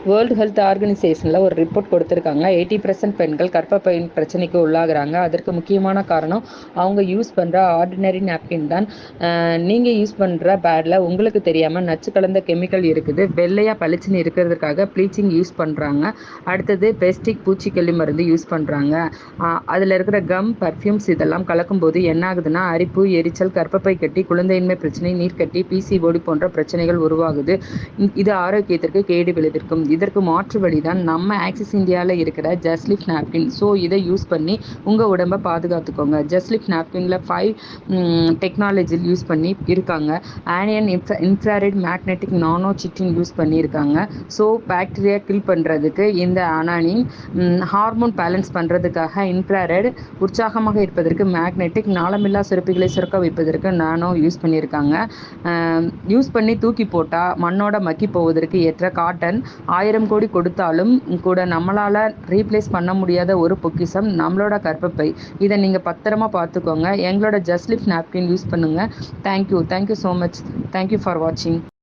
World health ஆர்கனைசேஷனில் ஒரு report கொடுத்துருக்காங்க. 80% பெண்கள் கர்ப்பப்பை பிரச்சனைக்கு உள்ளாகுறாங்க. அதற்கு முக்கியமான காரணம் அவங்க யூஸ் பண்ணுற ஆர்டினரி நாப்கின் தான். நீங்கள் யூஸ் பண்ணுற பேடில் உங்களுக்கு தெரியாமல் நச்சு கலந்த கெமிக்கல் இருக்குது. வெள்ளையாக பளிச்சுன்னு இருக்கிறதுக்காக ப்ளீச்சிங் யூஸ் பண்ணுறாங்க. அடுத்தது பெஸ்டிக் பூச்சிக்கொல்லி மருந்து யூஸ் பண்ணுறாங்க. அதில் இருக்கிற கம், பர்ஃப்யூம்ஸ் இதெல்லாம் கலக்கும்போது என்ன ஆகுதுன்னா அரிப்பு, எரிச்சல், கர்ப்பப்பை கட்டி, குழந்தையின்மை பிரச்சனை, நீர்க்கட்டி, பிசிஓடி போன்ற பிரச்சனைகள் உருவாகுது. இது ஆரோக்கியத்திற்கு கேடு விளைவிக்கும். இதற்கு மாற்று வழிதான் நம்ம ஆக்சிஸ் இந்தியாவில் இருக்கிற ஜஸ்லிப் நாப்கின். ஸோ இதை யூஸ் பண்ணி உங்கள் உடம்பை பாதுகாத்துக்கோங்க. ஜஸ்லிப் நாப்கினில் 5 டெக்னாலஜி யூஸ் பண்ணி இருக்காங்க. Onion infrared magnetic nano chitin use பண்ணியிருக்காங்க. ஸோ பாக்டீரியா கில் பண்ணுறதுக்கு இந்த அனானின், ஹார்மோன் பேலன்ஸ் பண்ணுறதுக்காக இன்ஃப்ராரெட், உற்சாகமாக இருப்பதற்கு மேக்னெட்டிக், நாளமில்லா சுரப்பிகளை சுரக்க வைப்பதற்கு நானோ யூஸ் பண்ணியிருக்காங்க. யூஸ் பண்ணி தூக்கி போட்டால் மண்ணோட மக்கி போவதற்கு ஏற்ற காட்டன் 1000 கோடி கொடுத்தாலும் கூட நம்மளால் ரீப்ளேஸ் பண்ண முடியாத ஒரு பொக்கிஷம் நம்மளோட கர்ப்பப்பை. இதை நீங்கள் பத்திரமா பார்த்துக்கோங்க. எங்களோட ஜஸ்லிப் நாப்கின் யூஸ் பண்ணுங்கள். Thank you so much. Thank you for வாட்சிங்.